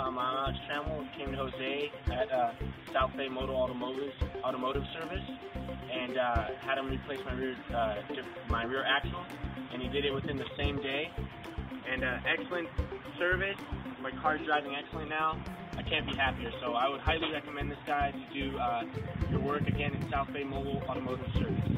I'm Alex Trammell. Came to Jose at South Bay Motor Automotive Service, and had him replace my rear axle, and he did it within the same day. And excellent service. My car's driving excellent now. I can't be happier. So I would highly recommend this guy to do your work again in South Bay Mobile Automotive Service.